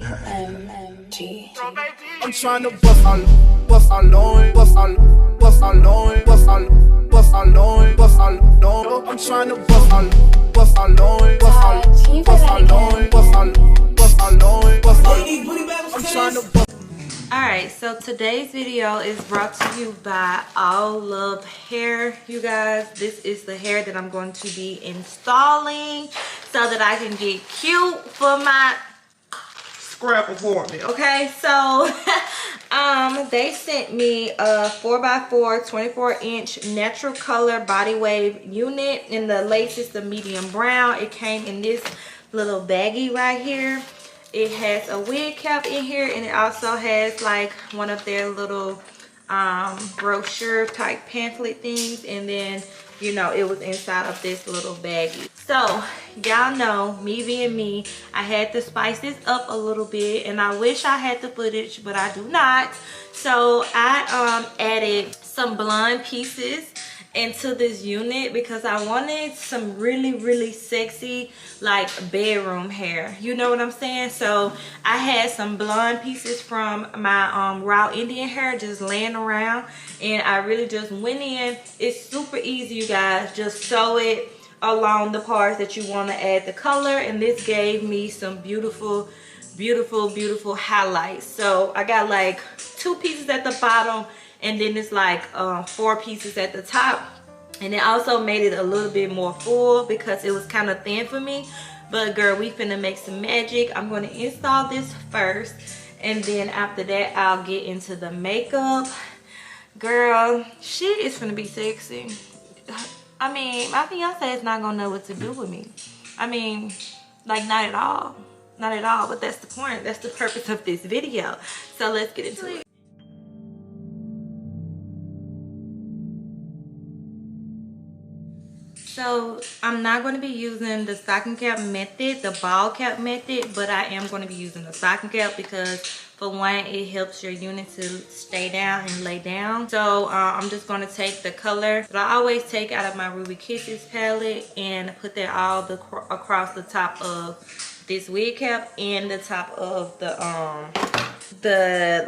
GRWM. I'm trying to bust all loin, bust all loin, bust all loin, bust all loin, bust all loin. I'm trying to bust all loin, bust all loin, bust all loin, bust all loin, bust all loin, bust all loin. I'm trying to bust. Alright, so today's video is brought to you by Allove hair, you guys. This is the hair that I'm going to be installing so that I can get cute for my scrap apartment. Okay, so they sent me a 4x4 24-inch natural color body wave unit, and the lace is the medium brown. It came in this little baggie right here. It has a wig cap in here, and it also has like one of their little brochure type pamphlet things, and then you know it was inside of this little baggie. So y'all know me being me, I had to spice this up a little bit, and I wish I had the footage, but I do not. So I added some blonde pieces into this unit because I wanted some really sexy like bedroom hair, you know what I'm saying? So I had some blonde pieces from my raw Indian hair just laying around, and I really just went in. It's super easy, you guys. Just sew it along the parts that you want to add the color, and this gave me some beautiful highlights. So I got like 2 pieces at the bottom, and then it's like 4 pieces at the top, and it also made it a little bit more full because it was kind of thin for me. But girl, we finna make some magic. I'm going to install this first, and then after that I'll get into the makeup. Girl, she is finna be sexy. I mean, my fiance is not gonna know what to do with me. I mean, like, not at all, but that's the point. That's the purpose of this video. So let's get into it. So I'm not going to be using the stocking cap method, the ball cap method, but I am going to be using the stocking cap because for one, it helps your unit to stay down and lay down. So I'm just going to take the color that I always take out of my Ruby Kisses palette and put that all across the top of this wig cap and the top of the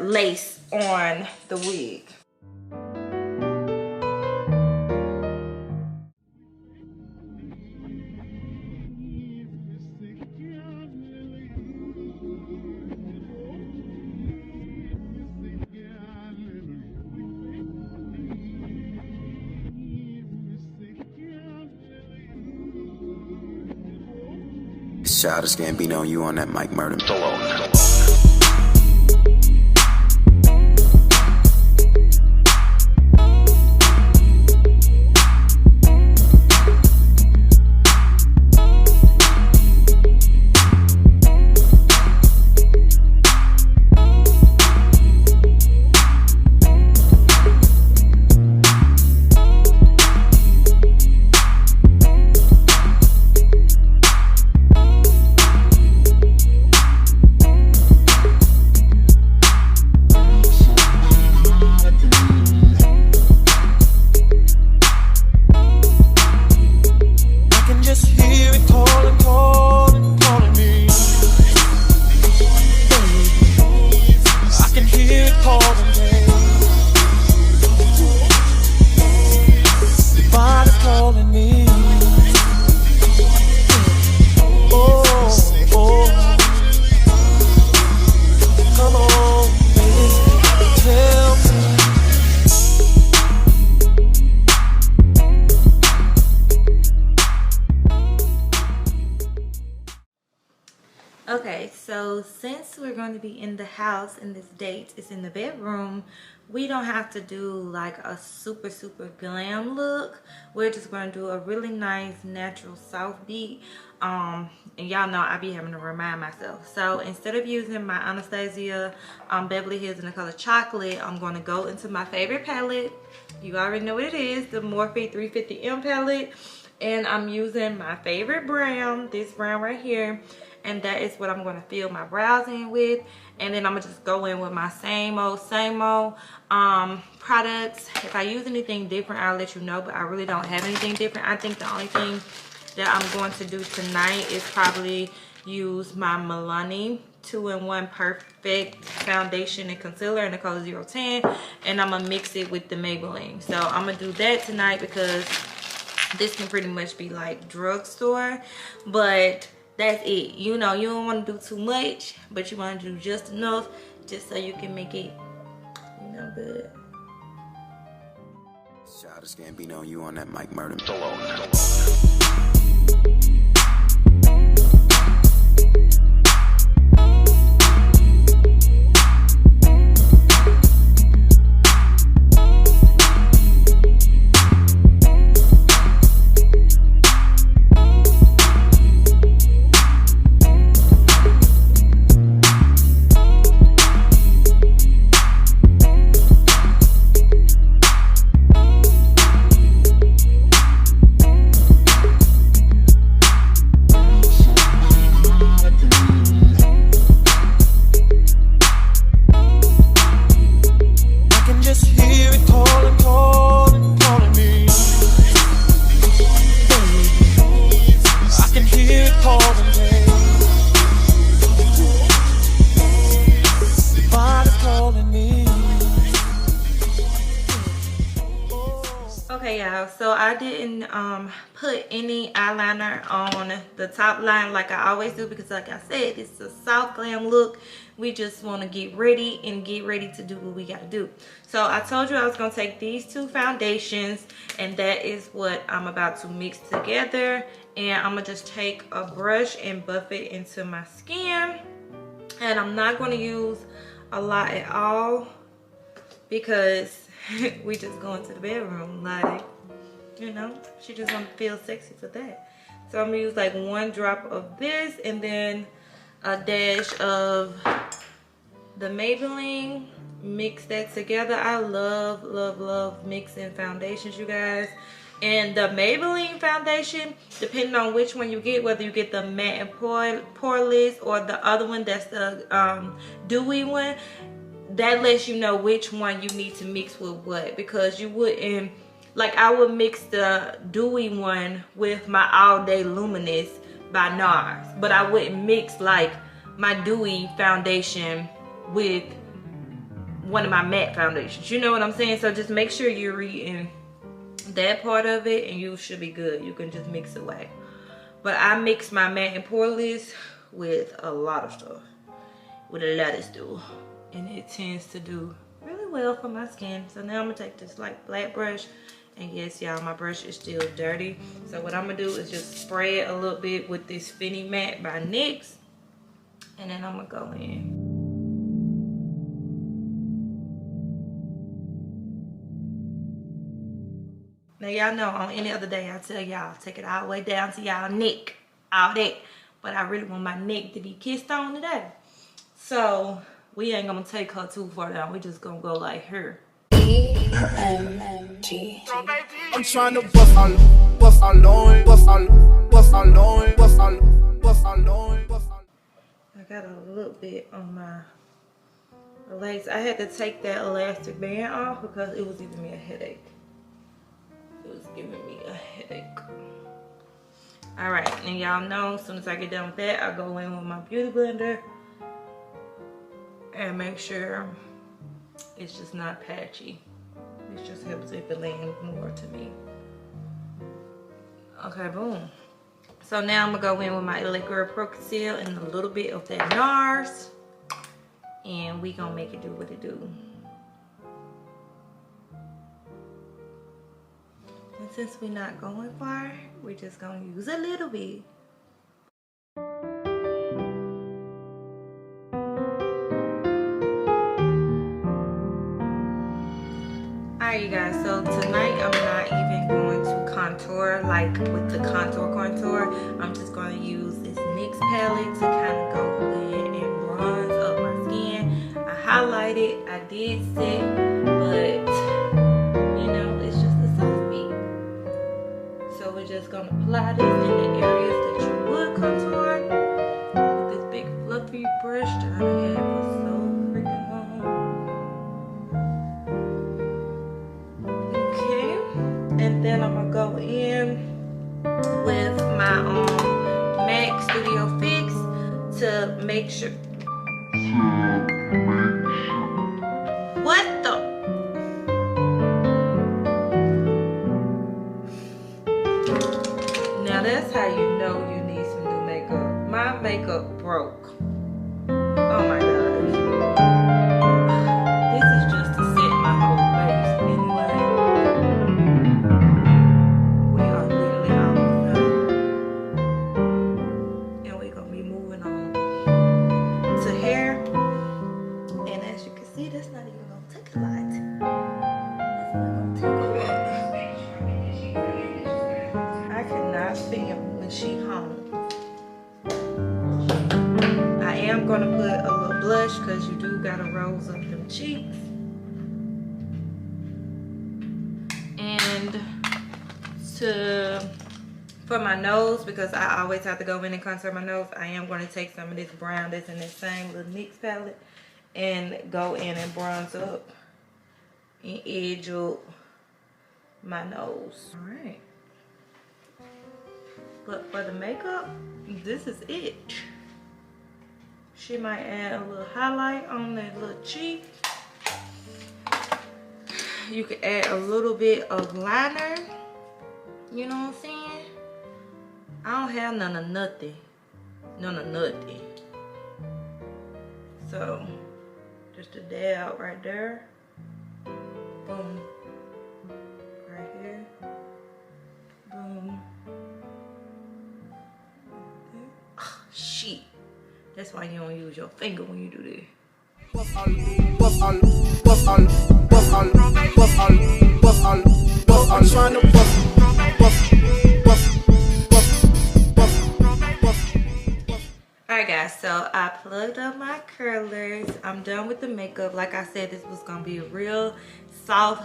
lace on the wig. Childish Gambino, you on that mic, murder. Okay, so since we're going to be in the house and this date is in the bedroom, we don't have to do like a super glam look. We're just going to do a really nice natural soft beat. And y'all know I be having to remind myself. So instead of using my Anastasia Beverly Hills in the color chocolate, I'm going to go into my favorite palette. You already know what it is, the Morphe 350M palette. And I'm using my favorite brown, this brown right here. And that is what I'm going to fill my brows in with. And then I'm going to just go in with my same old products. If I use anything different, I'll let you know. But I really don't have anything different. I think the only thing that I'm going to do tonight is probably use my Milani 2-in-1 Perfect Foundation and Concealer in the color 010, and I'm gonna mix it with the Maybelline. So I'm gonna do that tonight because this can pretty much be like drugstore, but that's it. You know, you don't want to do too much, but you want to do just enough, just so you can make it, you know, good. Childish Gambino, you on that Mike Murder. Okay, y'all, so I didn't put any eyeliner on the top line like I always do, because like I said, it's a soft glam look. We just want to get ready to do what we got to do. So I told you I was going to take these two foundations, and that is what I'm about to mix together. And I'm going to just take a brush and buff it into my skin. And I'm not going to use a lot at all, because we just going to the bedroom, like, you know, she just want to feel sexy for that. So I'm gonna use like 1 drop of this, and then a dash of the Maybelline. Mix that together. I love mixing foundations, you guys. And the Maybelline foundation, depending on which one you get, whether you get the matte and poreless or the other one that's the dewy one, that lets you know which one you need to mix with what. Because you wouldn't, like, I would mix the dewy one with my All Day Luminous by NARS, but I wouldn't mix like my dewy foundation with one of my matte foundations. You know what I'm saying? So just make sure you're reading that part of it, and you should be good. You can just mix away. But I mix my matte and poreless with a lot of stuff, with a lot of stuff, and it tends to do really well for my skin. So now I'm gonna take this like flat brush, and yes, y'all, my brush is still dirty. So what I'm gonna do is just spray it a little bit with this Finny Matte by NYX, and then I'm gonna go in. Now y'all know on any other day I tell y'all take it all the way down to y'all neck, all that, but I really want my neck to be kissed on today. So we ain't gonna take her too far down. We just gonna go like her. EMG. I'm trying to bust all loin. I got a little bit on my legs. I had to take that elastic band off because it was giving me a headache. All right, and y'all know as soon as I get done with that, I go in with my beauty blender and make sure it's just not patchy. This just helps it blend more to me. Okay, boom. So now I'm gonna go in with my Liquid Pro Conceal and a little bit of that NARS, and we gonna make it do what it do. And since we're not going far, we're just gonna use a little bit. Alright, you guys, so tonight I'm not even going to contour like with the contour. I'm just going to use this NYX palette to kind of go in and bronze up my skin. I highlighted, I did set, but you know, it's just a soft beat. So we're just going to apply this in the areas that you would contour with this big fluffy brush that I have for so freaking long. And then I'm gonna go in with my MAC Studio Fix make sure. What the? Now that's how you know you need some new makeup. My makeup broke. Oh my gosh. This is just to set my whole face anyway. We are literally almost done. And we're gonna be moving on to hair. And as you can see, that's not even gonna take a lot. That's not gonna take a lot. I cannot film when she home. I am gonna put a little blush because you do gotta rose up them cheeks. And for my nose, because I always have to go in and contour my nose, I am going to take some of this brown that's in this same little NYX palette and go in and bronze up and edge up my nose. All right. But for the makeup, this is it. She might add a little highlight on that little cheek. You could add a little bit of liner. You know what I'm saying? I don't have none of nothing. None of nothing. So, just a dab right there. Boom. Right here. Boom. Oh, shit. That's why you don't use your finger when you do this. Alright guys, so I plugged up my curlers. I'm done with the makeup. Like I said, this was gonna be a real soft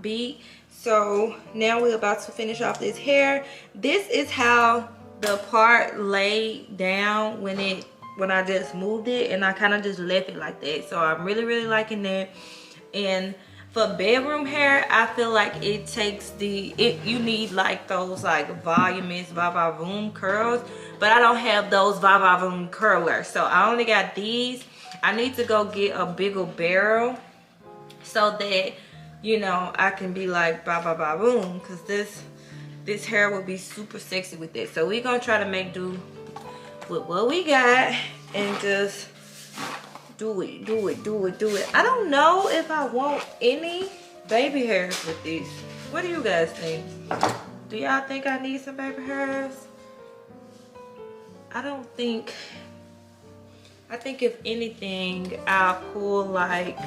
beat. So now we're about to finish off this hair. This is how the part laid down when I just moved it, and I kind of just left it like that. So I'm really liking that. And for bedroom hair, I feel like it takes you need like those like voluminous va-va-voom curls, but I don't have those va-va-voom curlers, so I only got these. I need to go get a bigger barrel so that, you know, I can be like va-va-va-voom, because this hair will be super sexy with it. So we're gonna try to make do with what we got and just do it. I don't know if I want any baby hairs with these. What do you guys think? Do y'all think I need some baby hairs? I don't think. I think if anything, I'll pull like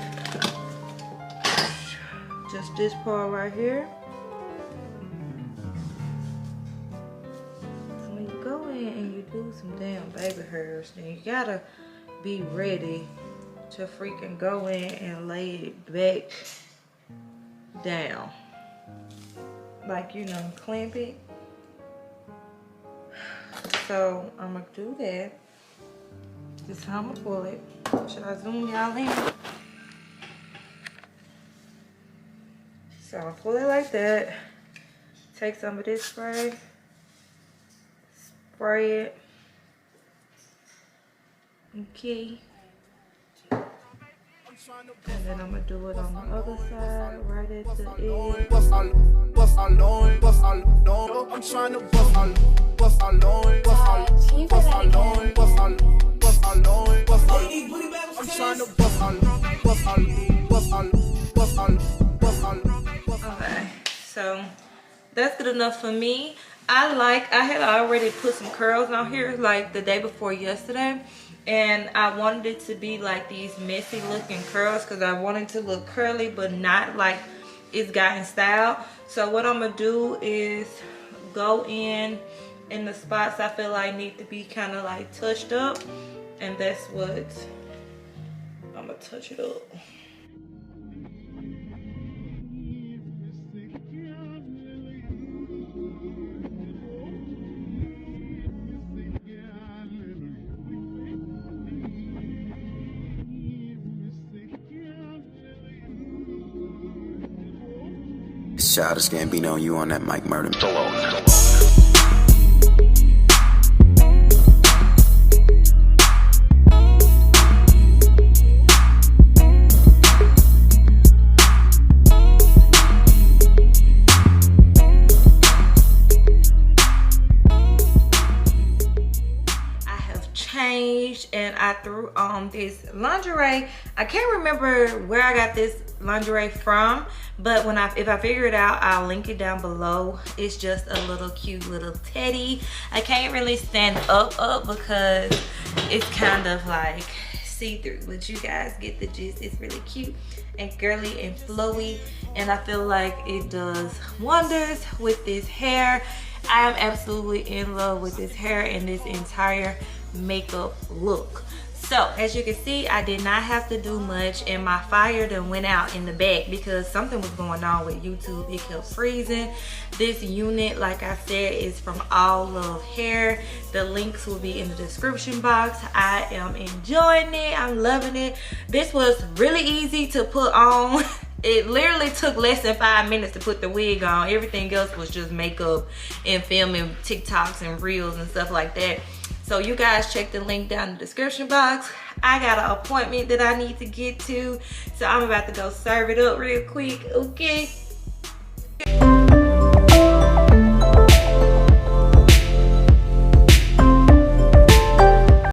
just this part right here. So when you go in and you do some damn baby hairs, then you gotta be ready to freaking go in and lay it back down, like, you know, clamp it. So I'm gonna do that. This is how I'm gonna pull it. Should I zoom y'all in? So I'll pull it like that. Take some of this spray, spray it. Okay. And then I'm gonna do it on the other side, right at the edge. I'm trying to bust Okay, so that's good enough for me. I had already put some curls on here like the day before yesterday, and I wanted it to be like these messy looking curls because I wanted to look curly but not like it's gotten style. So what I'm gonna do is go in the spots I feel like need to be kind of like touched up, and that's what I'm gonna touch it up. Childish Gambino, you on that mic murder. beach and I threw on this lingerie. I can't remember where I got this lingerie from, but if I figure it out, I'll link it down below. It's just a little cute little teddy. I can't really stand up because it's kind of like see-through, but you guys get the gist. It's really cute and girly and flowy, and I feel like it does wonders with this hair. I am absolutely in love with this hair and this entire makeup look. So as you can see, I did not have to do much, and my fire done went out in the back because something was going on with YouTube. It kept freezing. This unit, like I said, is from Allove Hair. The links will be in the description box. I am enjoying it. I'm loving it. This was really easy to put on. It literally took less than 5 minutes to put the wig on. Everything else was just makeup and filming TikToks and reels and stuff like that. So you guys check the link down in the description box. I got an appointment that I need to get to, so I'm about to go serve it up real quick, okay?